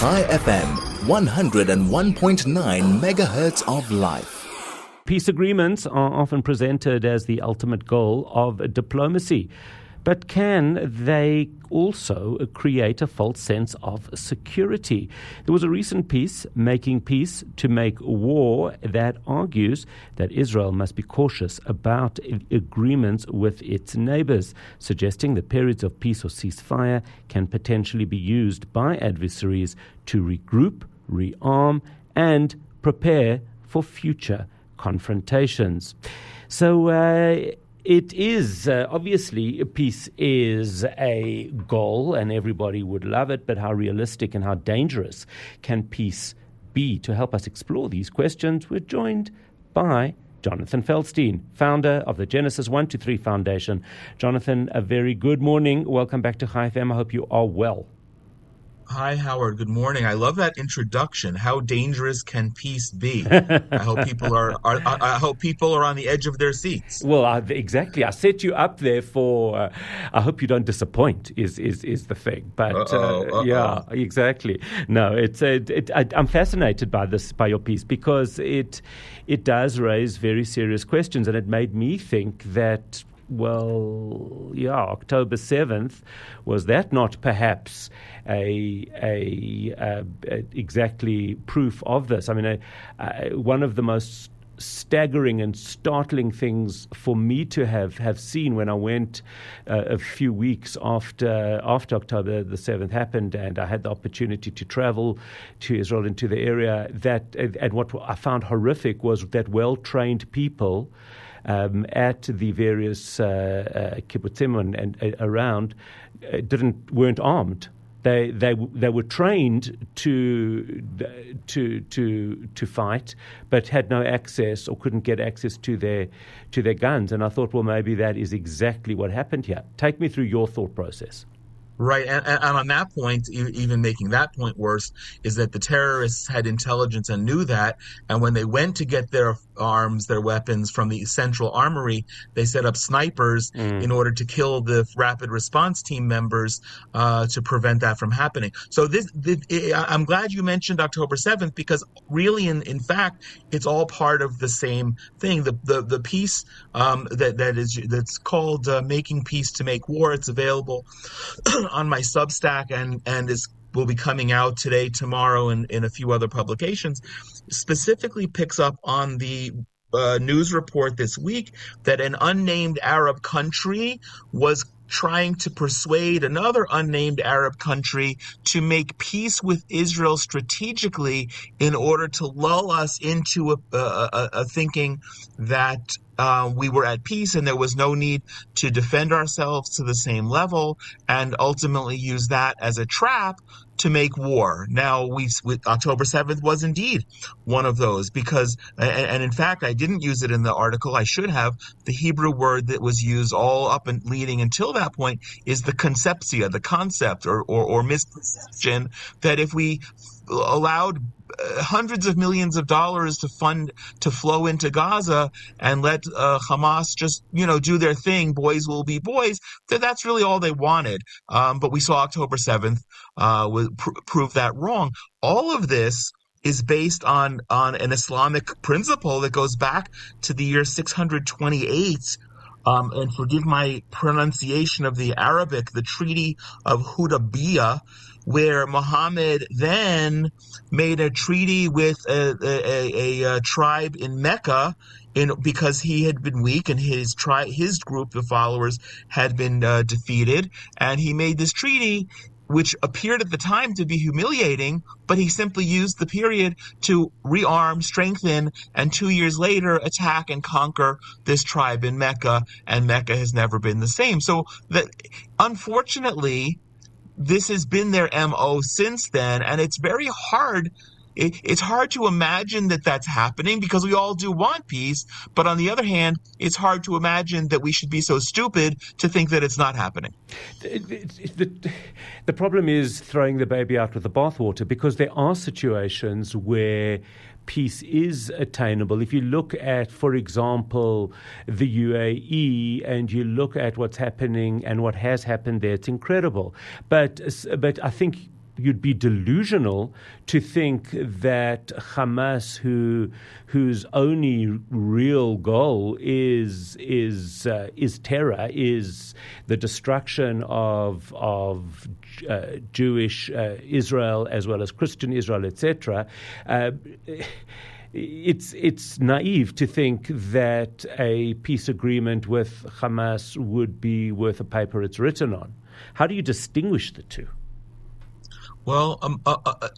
High FM, 101.9 megahertz of life. Peace agreements are often presented as the ultimate goal of diplomacy. But can they also create a false sense of security? There was a recent piece, Making Peace to Make War, that argues that Israel must be cautious about agreements with its neighbors, suggesting that periods of peace or ceasefire can potentially be used by adversaries to regroup, rearm, and prepare for future confrontations. So, it is, obviously, peace is a goal and everybody would love it, but how realistic and how dangerous can peace be? To help us explore these questions, we're joined by Jonathan Feldstein, founder of the Genesis 123 Foundation. Jonathan, a very good morning. Welcome back to High FM. I hope you are well. Hi, Howard. Good morning. I love that introduction. How dangerous can peace be? I hope people are on the edge of their seats. Well, exactly. I set you up there for. I hope you don't disappoint. Is the thing? But yeah, exactly. No, I'm fascinated by your piece because it does raise very serious questions, and it made me think that. Well, yeah, October 7th, was that not perhaps exactly proof of this? I mean, one of the most staggering and startling things for me to have seen when I went a few weeks after October the 7th happened, and I had the opportunity to travel to Israel into the area, and what I found horrific was that well-trained people at the various kibbutzim and around weren't armed. They were trained to fight, but had no access or couldn't get access to their guns. And I thought, well, maybe that is exactly what happened here. Take me through your thought process. Right, and on that point, even making that point worse, is that the terrorists had intelligence and knew that, and when they went to get their arms, their weapons from the central armory, they set up snipers in order to kill the rapid response team members to prevent that from happening. So I'm glad you mentioned October 7th, because really, in fact, it's all part of the same thing. The piece that's called Making Peace to Make War. It's available on my Substack and will be coming out today, tomorrow, and in a few other publications, specifically picks up on the news report this week that an unnamed Arab country was trying to persuade another unnamed Arab country to make peace with Israel strategically in order to lull us into a thinking that we were at peace and there was no need to defend ourselves to the same level, and ultimately use that as a trap to make war. Now, October 7th was indeed one of those, because, and in fact, I didn't use it in the article. I should have. The Hebrew word that was used all up and leading until that point is the conceptia, the concept or misperception that if we allowed hundreds of millions of dollars to flow into Gaza and let Hamas just do their thing, boys will be boys, that's really all they wanted. But we saw October 7th prove that wrong. All of this is based on an Islamic principle that goes back to the year 628. And forgive my pronunciation of the Arabic, the Treaty of Hudaybiyah, where Muhammad then made a treaty with a tribe in Mecca, because he had been weak and his group of followers had been defeated, and he made this treaty which appeared at the time to be humiliating, but he simply used the period to rearm, strengthen, and 2 years later attack and conquer this tribe in Mecca, and Mecca has never been the same. So that, unfortunately, this has been their MO since then, and it's very hard. It's hard to imagine that that's happening, because we all do want peace. But on the other hand, it's hard to imagine that we should be so stupid to think that it's not happening. The problem is throwing the baby out with the bathwater, because there are situations where peace is attainable. If you look at, for example, the UAE, and you look at what's happening and what has happened there, it's incredible. But I think you'd be delusional to think that Hamas, whose only real goal is terror, is the destruction of Jewish Israel as well as Christian Israel, etc. It's naive to think that a peace agreement with Hamas would be worth the paper it's written on. How do you distinguish the two? Well,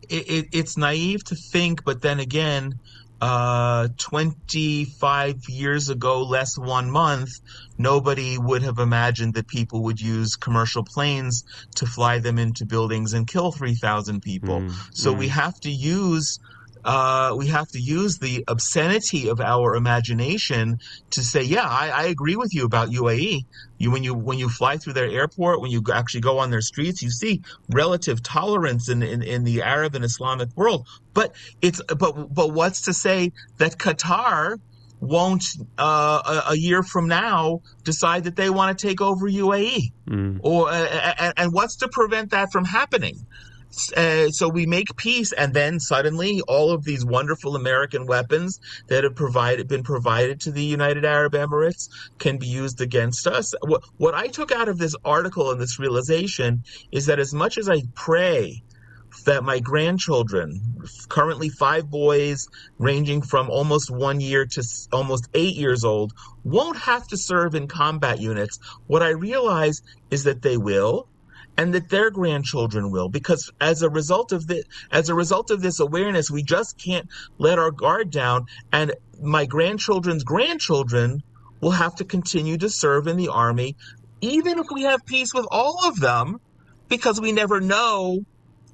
it's naive to think, but then again, 25 years ago, less 1 month, nobody would have imagined that people would use commercial planes to fly them into buildings and kill 3,000 people. So we have to use the obscenity of our imagination to say, yeah, I agree with you about UAE. When you fly through their airport, when you actually go on their streets, you see relative tolerance in the Arab and Islamic world. But what's to say that Qatar won't a year from now decide that they want to take over UAE? Or and what's to prevent that from happening? So we make peace, and then suddenly all of these wonderful American weapons that have been provided to the United Arab Emirates can be used against us. What I took out of this article and this realization is that as much as I pray that my grandchildren, currently 5 boys ranging from almost 1 year to almost 8 years old, won't have to serve in combat units, what I realize is that they will, and that their grandchildren will, because as a result of this awareness, we just can't let our guard down, and my grandchildren's grandchildren will have to continue to serve in the army, even if we have peace with all of them, because we never know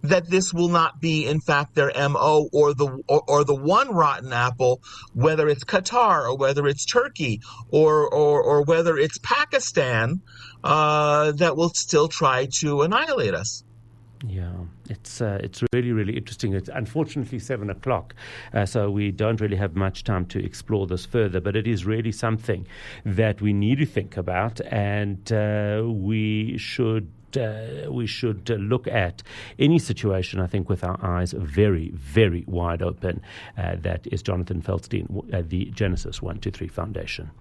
that this will not be, in fact, their MO or the one rotten apple, whether it's Qatar or whether it's Turkey or whether it's Pakistan, that will still try to annihilate us. Yeah, it's really, really interesting. It's unfortunately 7:00, so we don't really have much time to explore this further, but it is really something that we need to think about, and we should look at any situation, I think, with our eyes very, very wide open. That is Jonathan Feldstein, the Genesis 123 Foundation.